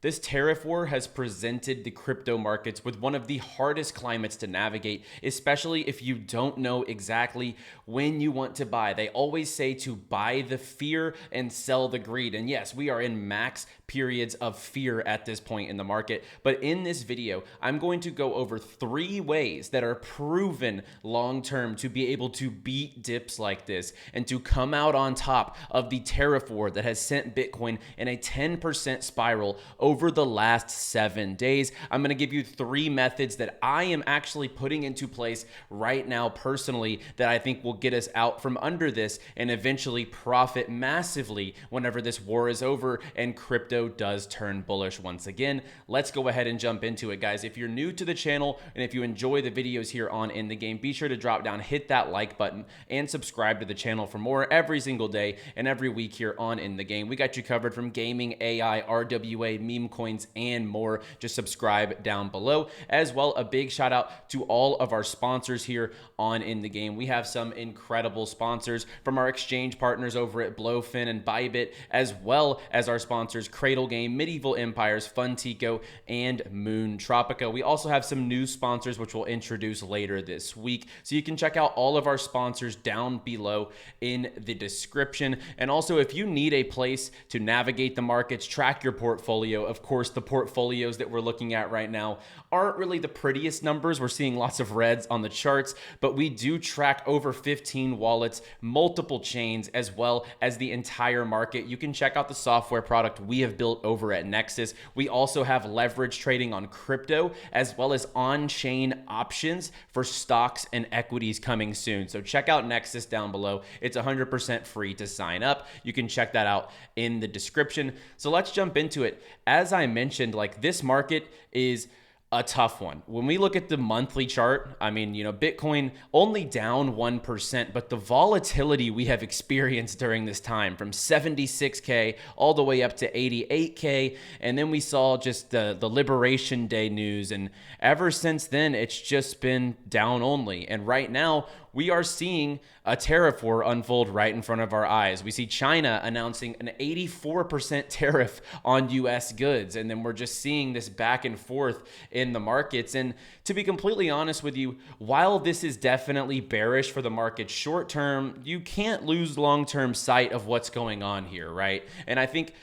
This tariff war has presented the crypto markets with one of the hardest climates to navigate, especially if you don't know exactly when you want to buy. They always say to buy the fear and sell the greed. And yes, we are in max periods of fear at this point in the market. But in this video, I'm going to go over 3 ways that are proven long-term to be able to beat dips like this and to come out on top of the tariff war that has sent Bitcoin in a 10% spiral over the last 7 days. I'm going to give you 3 methods that I am actually putting into place right now personally that I think will get us out from under this and eventually profit massively whenever this war is over and crypto does turn bullish once again. Let's go ahead and jump into it, guys. If you're new to the channel and if you enjoy the videos here on In the Game, be sure to drop down, hit that like button, and subscribe to the channel for more every single day and every week here on In the Game. We got you covered from gaming, AI, RWA, meme coins, and more. Just subscribe down below. As well, a big shout out to all of our sponsors here on In the Game. We have some incredible sponsors from our exchange partners over at Blowfin and Bybit, as well as our sponsors Cradle Game, Medieval Empires, Funtico, and Moontropica. We also have some new sponsors which we'll introduce later this week. So you can check out all of our sponsors down below in the description. And also, if you need a place to navigate the markets, track your portfolio, of course, the portfolios that we're looking at right now aren't really the prettiest numbers. We're seeing lots of reds on the charts, but we do track over 15 wallets, multiple chains, as well as the entire market. You can check out the software product we have built over at Nexus. We also have leverage trading on crypto, as well as on-chain options for stocks and equities coming soon. So check out Nexus down below. It's 100% free to sign up. You can check that out in the description. So let's jump into it. As I mentioned, like, this market is a tough one. When we look at the monthly chart, I mean, Bitcoin only down 1%, but the volatility we have experienced during this time from 76K all the way up to 88K. And then we saw just the Liberation Day news. And ever since then, it's just been down only. And right now, we are seeing a tariff war unfold right in front of our eyes. We see China announcing an 84% tariff on US goods. And then we're just seeing this back and forth in the markets. And to be completely honest with you, while this is definitely bearish for the market short term, you can't lose long-term sight of what's going on here, right? And I think,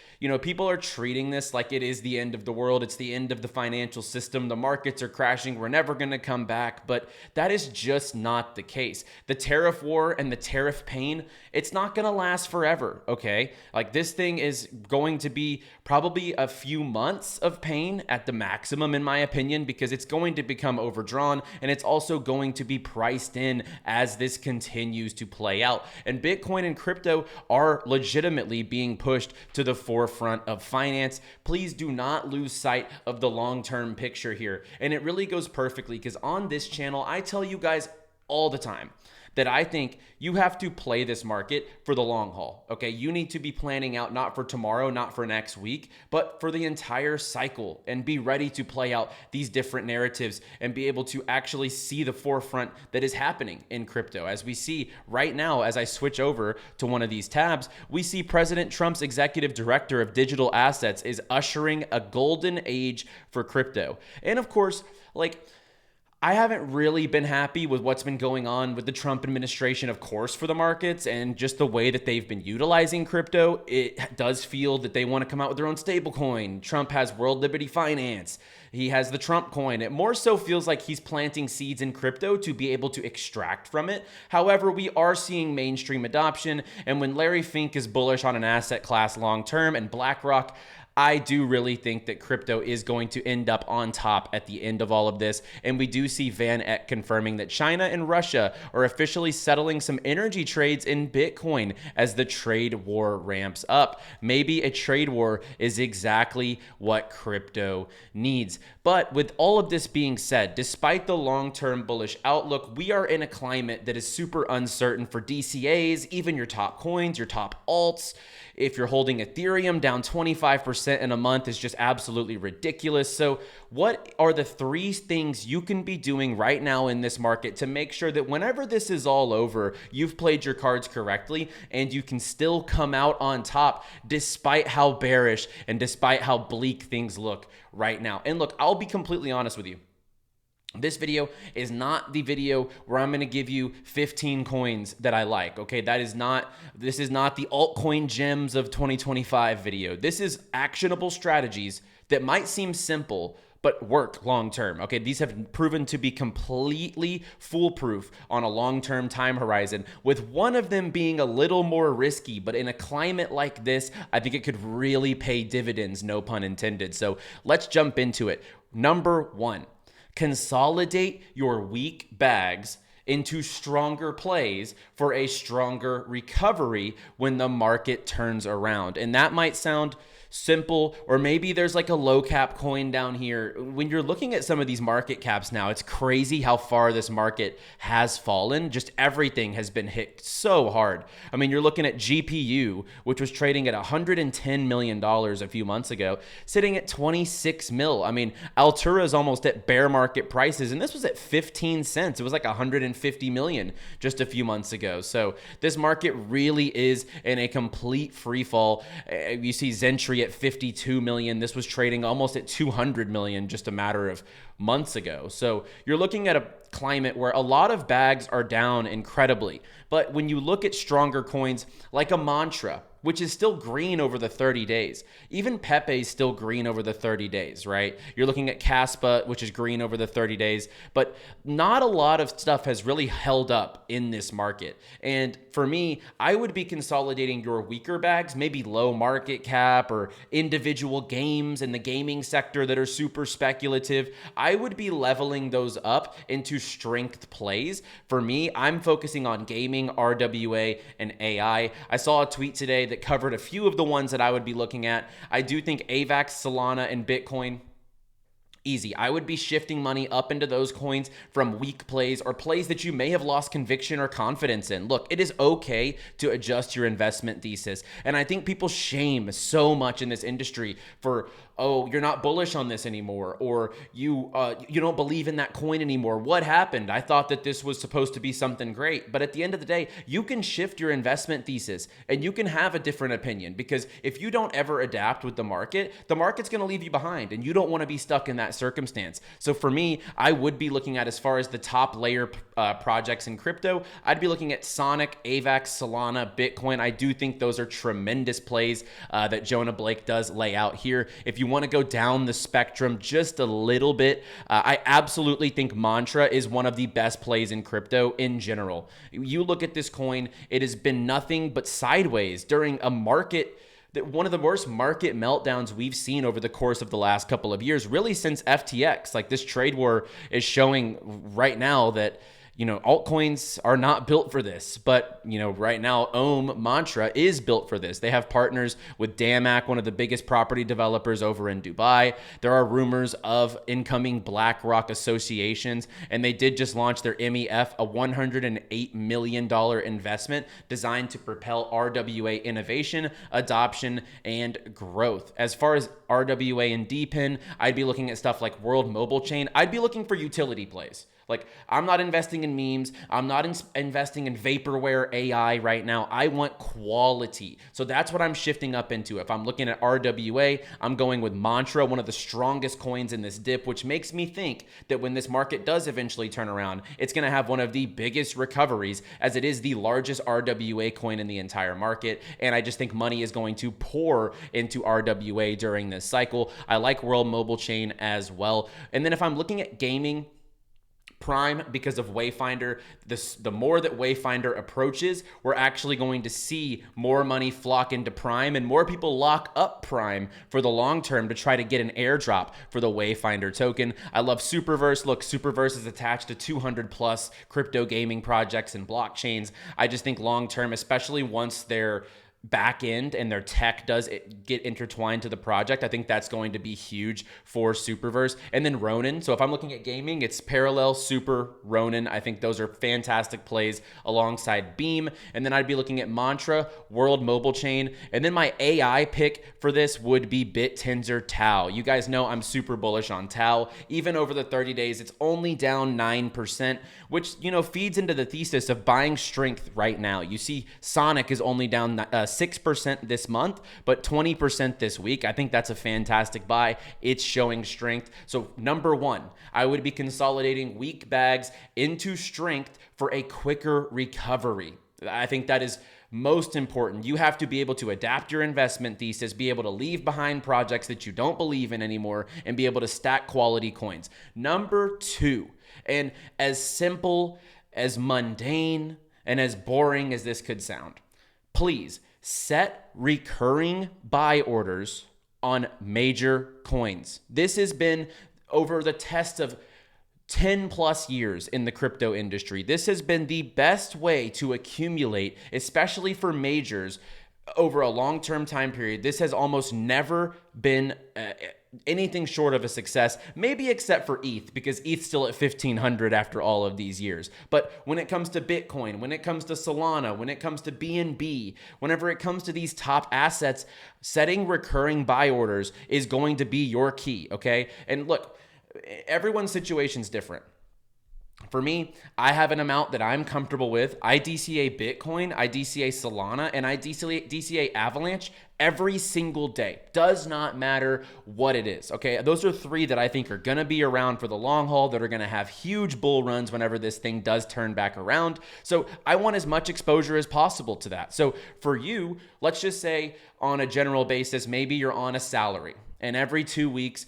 people are treating this like it is the end of the world. It's the end of the financial system. The markets are crashing. We're never going to come back. But that is just not the case. The tariff war and the tariff pain, it's not going to last forever, okay? Like, this thing is going to be probably a few months of pain at the maximum, in my opinion, because it's going to become overdrawn, and it's also going to be priced in as this continues to play out. And Bitcoin and crypto are legitimately being pushed to the forefront of finance. Please do not lose sight of the long-term picture here. And it really goes perfectly because on this channel, I tell you guys all the time that I think you have to play this market for the long haul, okay? You need to be planning out not for tomorrow, not for next week, but for the entire cycle, and be ready to play out these different narratives and be able to actually see the forefront that is happening in crypto. As we see right now, as I switch over to one of these tabs, we see President Trump's executive director of digital assets is ushering a golden age for crypto. And of course, I haven't really been happy with what's been going on with the Trump administration, of course, for the markets and just the way that they've been utilizing crypto. It does feel that they want to come out with their own stablecoin. Trump has World Liberty Finance. He has the Trump coin. It more so feels like he's planting seeds in crypto to be able to extract from it. However, we are seeing mainstream adoption. And when Larry Fink is bullish on an asset class long term and BlackRock, I do really think that crypto is going to end up on top at the end of all of this. And we do see Van Eck confirming that China and Russia are officially settling some energy trades in Bitcoin as the trade war ramps up. Maybe a trade war is exactly what crypto needs. But with all of this being said, despite the long-term bullish outlook, we are in a climate that is super uncertain for DCAs, even your top coins, your top alts. If you're holding Ethereum, down 25% in a month is just absolutely ridiculous. So what are the 3 things you can be doing right now in this market to make sure that whenever this is all over, you've played your cards correctly and you can still come out on top despite how bearish and despite how bleak things look right now? And look, I'll be completely honest with you. This video is not the video where I'm going to give you 15 coins that I like. Okay, this is not the altcoin gems of 2025 video. This is actionable strategies that might seem simple but work long term. Okay, these have proven to be completely foolproof on a long-term time horizon, with one of them being a little more risky, but in a climate like this, I think it could really pay dividends, no pun intended. So let's jump into it. Number 1, consolidate your weak bags into stronger plays for a stronger recovery when the market turns around. And that might sound simple, or maybe there's like a low cap coin down here. When you're looking at some of these market caps now, it's crazy how far this market has fallen. Just everything has been hit so hard. I mean, you're looking at GPU, which was trading at $110 million a few months ago, sitting at 26 mil. I mean, Altura is almost at bear market prices, and this was at 15 cents. It was like 150 million just a few months ago. So this market really is in a complete free fall. You see Zentree at 52 million. This was trading almost at 200 million just a matter of months ago. So you're looking at a climate where a lot of bags are down incredibly. But when you look at stronger coins like a Mantra, which is still green over the 30 days. Even 𝗵𝗚𝗏 is still green over the 30 days, right? You're looking at 𝗵𝗏𝗏𝗀, which is green over the 30 days, but not a lot of stuff has really held up in this market. And for me, I would be consolidating your weaker bags, maybe low market cap or individual games in the gaming sector that are super speculative. I would be leveling those up into strength plays. For me, I'm focusing on gaming, RWA, and AI. I saw a tweet today that covered a few of the ones that I would be looking at. I do think AVAX, Solana, and Bitcoin, easy. I would be shifting money up into those coins from weak plays or plays that you may have lost conviction or confidence in. Look, it is okay to adjust your investment thesis. And I think people shame so much in this industry for, oh, you're not bullish on this anymore, or you don't believe in that coin anymore. What happened? I thought that this was supposed to be something great. But at the end of the day, you can shift your investment thesis and you can have a different opinion, because if you don't ever adapt with the market's going to leave you behind, and you don't want to be stuck in that circumstance. So for me, I would be looking at, as far as the top layer projects in crypto, I'd be looking at Sonic, AVAX, Solana, Bitcoin. I do think those are tremendous plays that Jonah Blake does lay out here. If you want to go down the spectrum just a little bit, I absolutely think Mantra is one of the best plays in crypto in general. You look at this coin, it has been nothing but sideways during a market, one of the worst market meltdowns we've seen over the course of the last couple of years, really since FTX. Like, this trade war is showing right now that, altcoins are not built for this, but, right now, Mantra is built for this. They have partners with 𝗵𝗏𝗪, one of the biggest property developers over in Dubai. There are rumors of incoming BlackRock associations, and they did just launch their MEF, a $108 million investment designed to propel RWA innovation, adoption, and growth. As far as RWA and DPIN, I'd be looking at stuff like World Mobile Chain. I'd be looking for utility plays. Like, I'm not investing in memes. I'm not investing in vaporware AI right now. I want quality. So that's what I'm shifting up into. If I'm looking at RWA, I'm going with Mantra, one of the strongest coins in this dip, which makes me think that when this market does eventually turn around, it's going to have one of the biggest recoveries, as it is the largest RWA coin in the entire market. And I just think money is going to pour into RWA during this cycle. I like World Mobile Chain as well. And then if I'm looking at gaming, Prime, because of Wayfinder, the more that Wayfinder approaches, we're actually going to see more money flock into Prime, and more people lock up Prime for the long term to try to get an airdrop for the Wayfinder token. I love Superverse. Look, Superverse is attached to 200 plus crypto gaming projects and blockchains. I just think long term, especially once their back end and their tech does get intertwined to the project, I think that's going to be huge for Superverse. And then Ronin. So if I'm looking at gaming, it's Parallel, Super, Ronin. I think those are fantastic plays alongside Beam. And then I'd be looking at Mantra, World Mobile Chain. And then my AI pick for this would be 𝗵𝗏𝗪. You guys know I'm super bullish on 𝗪. Even over the 30 days, it's only down 9%, which, feeds into the thesis of buying strength right now. You see Sonic is only down 6% this month, but 20% this week. I think that's a fantastic buy. It's showing strength. So number one, I would be consolidating weak bags into strength for a quicker recovery. I think that is most important. You have to be able to adapt your investment thesis, be able to leave behind projects that you don't believe in anymore, and be able to stack quality coins. Number two, and as simple, as mundane, and as boring as this could sound, please set recurring buy orders on major coins. This has been over the test of 10 plus years in the crypto industry. This has been the best way to accumulate, especially for majors, over a long-term time period. This has almost never been anything short of a success, maybe except for ETH, because ETH's still at 1,500 after all of these years. But when it comes to Bitcoin, when it comes to Solana, when it comes to BNB, whenever it comes to these top assets, setting recurring buy orders is going to be your key, okay? And look, everyone's situation's different. For me, I have an amount that I'm comfortable with. I DCA Bitcoin, I DCA Solana, and I DCA Avalanche every single day. Does not matter what it is, okay? Those are three that I think are going to be around for the long haul, that are going to have huge bull runs whenever this thing does turn back around. So I want as much exposure as possible to that. So for you, let's just say on a general basis, maybe you're on a salary, and every 2 weeks,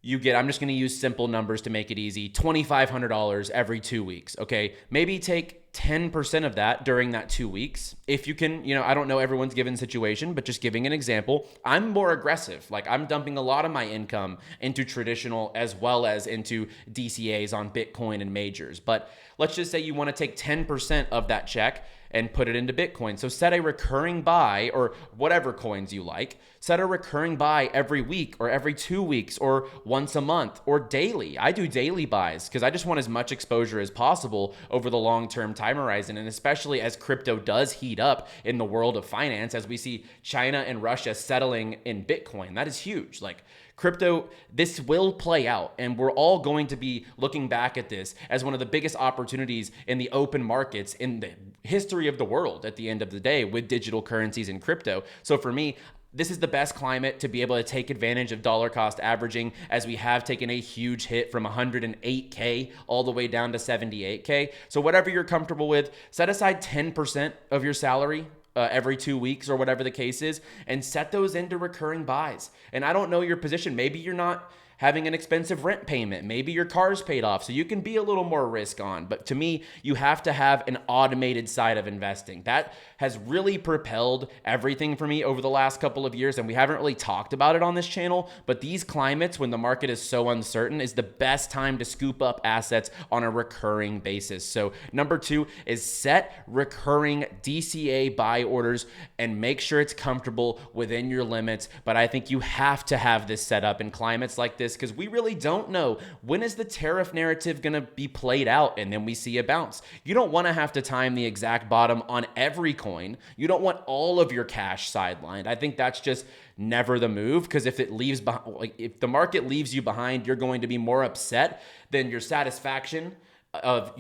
you get, I'm just going to use simple numbers to make it easy, $2,500 every 2 weeks, okay? Maybe take 10% of that during that 2 weeks. If you can, I don't know everyone's given situation, but just giving an example, I'm more aggressive. Like, I'm dumping a lot of my income into traditional as well as into DCAs on Bitcoin and majors. But let's just say you want to take 10% of that check and put it into Bitcoin. So set a recurring buy, or whatever coins you like, set a recurring buy every week or every 2 weeks or once a month or daily. I do daily buys because I just want as much exposure as possible over the long-term time horizon. And especially as crypto does heat up in the world of finance, as we see China and Russia settling in Bitcoin, that is huge. Like, crypto, this will play out, and we're all going to be looking back at this as one of the biggest opportunities in the open markets in the history of the world at the end of the day, with digital currencies and crypto. So for me, this is the best climate to be able to take advantage of dollar cost averaging, as we have taken a huge hit from 108K all the way down to 78K. So whatever you're comfortable with, set aside 10% of your salary every 2 weeks or whatever the case is, and set those into recurring buys. And I don't know your position. Maybe you're not having an expensive rent payment. Maybe your car's paid off, so you can be a little more risk on. But to me, you have to have an automated side of investing. That has really propelled everything for me over the last couple of years, and we haven't really talked about it on this channel, but these climates, when the market is so uncertain, is the best time to scoop up assets on a recurring basis. So number two is set recurring DCA buy orders and make sure it's comfortable within your limits. But I think you have to have this set up in climates like this, because we really don't know when is the tariff narrative going to be played out, and then we see a bounce. You don't want to have to time the exact bottom on every coin. You don't want all of your cash sidelined. I think that's just never the move, because if if the market leaves you behind, you're going to be more upset than your satisfaction of,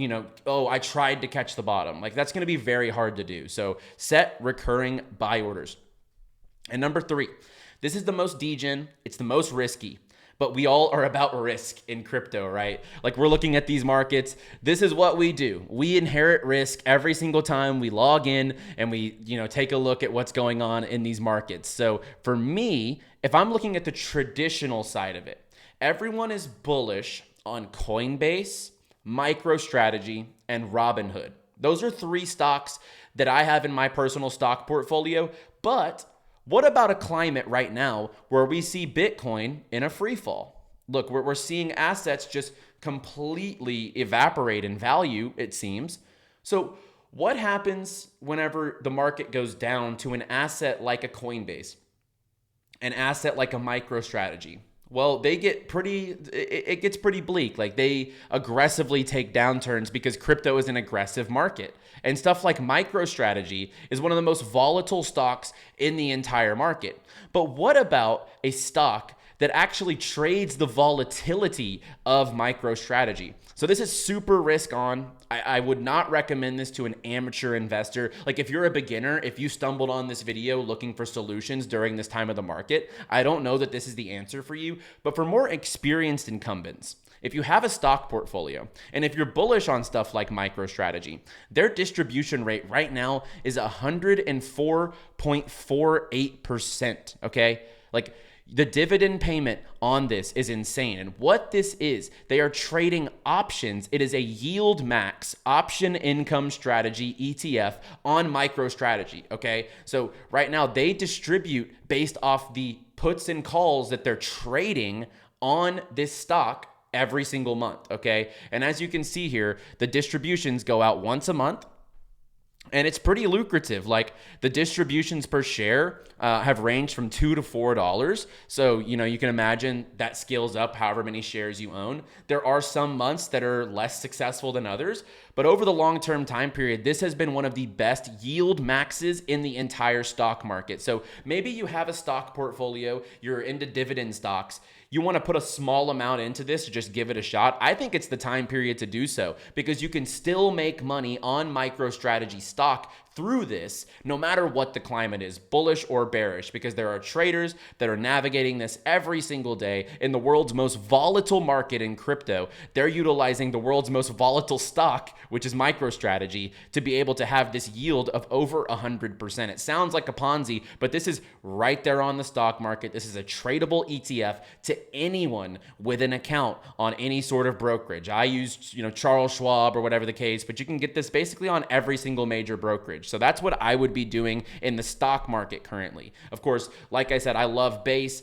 oh, I tried to catch the bottom. Like, that's going to be very hard to do. So set recurring buy orders. And number three, this is the most degen, it's the most risky. But we all are about risk in crypto, right? Like, we're looking at these markets. This is what we do. We inherit risk every single time we log in and we, take a look at what's going on in these markets. So for me, if I'm looking at the traditional side of it, everyone is bullish on Coinbase, MicroStrategy, and Robinhood. Those are three stocks that I have in my personal stock portfolio. But what about a climate right now where we see Bitcoin in a free fall? Look, we're seeing assets just completely evaporate in value, it seems. So what happens whenever the market goes down to an asset like a Coinbase, an asset like a MicroStrategy? Well, it gets pretty bleak. Like, they aggressively take downturns because crypto is an aggressive market. And stuff like MicroStrategy is one of the most volatile stocks in the entire market. But what about a stock that actually trades the volatility of MicroStrategy? So this is super risk on. I would not recommend this to an amateur investor. Like, if you're a beginner, if you stumbled on this video looking for solutions during this time of the market, I don't know that this is the answer for you. But for more experienced incumbents, if you have a stock portfolio, and if you're bullish on stuff like MicroStrategy, their distribution rate right now is 104.48%, okay? Like, the dividend payment on this is insane. And what this is, they are trading options. It is a yield max option income strategy ETF on MicroStrategy, okay? So right now they distribute based off the puts and calls that they're trading on this stock every single month, okay? And as you can see here, the distributions go out once a month. And it's pretty lucrative. Like, the distributions per share have ranged from $2 to $4. So, you can imagine that scales up however many shares you own. There are some months that are less successful than others. But over the long-term time period, this has been one of the best yield maxes in the entire stock market. So maybe you have a stock portfolio, you're into dividend stocks, you want to put a small amount into this to just give it a shot. I think it's the time period to do so, because you can still make money on MicroStrategy stock through this, no matter what the climate is, bullish or bearish, because there are traders that are navigating this every single day in the world's most volatile market in crypto. They're utilizing the world's most volatile stock, which is MicroStrategy, to be able to have this yield of over 100%. It sounds like a Ponzi, but this is right there on the stock market. This is a tradable ETF to anyone with an account on any sort of brokerage. I use, Charles Schwab or whatever the case, but you can get this basically on every single major brokerage. So that's what I would be doing in the stock market currently. Of course, like I said, I love Base,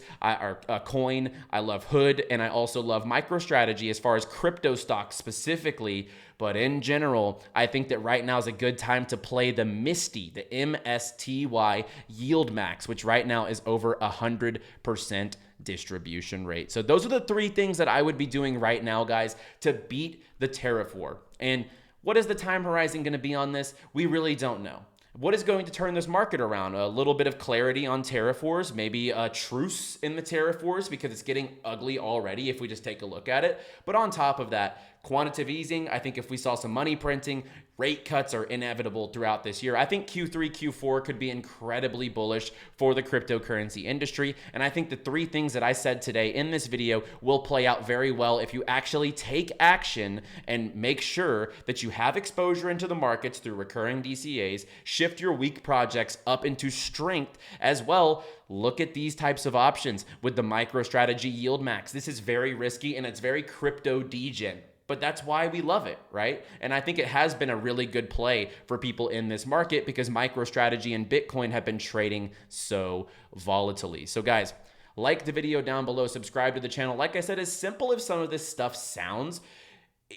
Coin, I love Hood, and I also love MicroStrategy as far as crypto stocks specifically. But in general, I think that right now is a good time to play the MSTY, the MSTY yield max, which right now is over 100% distribution rate. So those are the three things that I would be doing right now, guys, to beat the tariff war. And what is the time horizon going to be on this? We really don't know. What is going to turn this market around? A little bit of clarity on tariff wars, maybe a truce in the tariff wars, because it's getting ugly already if we just take a look at it. But on top of that, quantitative easing, I think if we saw some money printing, rate cuts are inevitable throughout this year. I think Q3, Q4 could be incredibly bullish for the cryptocurrency industry. And I think the three things that I said today in this video will play out very well if you actually take action and make sure that you have exposure into the markets through recurring DCAs, shift your weak projects up into strength as well. Look at these types of options with the MicroStrategy yield max. This is very risky and it's very crypto degen. But that's why we love it, right? And I think it has been a really good play for people in this market because MicroStrategy and Bitcoin have been trading so volatilely. So guys, like the video down below, subscribe to the channel. Like I said, as simple as some of this stuff sounds,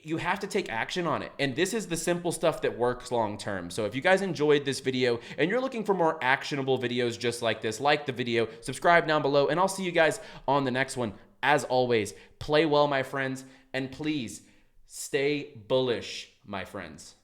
you have to take action on it. And this is the simple stuff that works long term. So if you guys enjoyed this video and you're looking for more actionable videos just like this, like the video, subscribe down below, and I'll see you guys on the next one. As always, play well, my friends, and please stay bullish, my friends.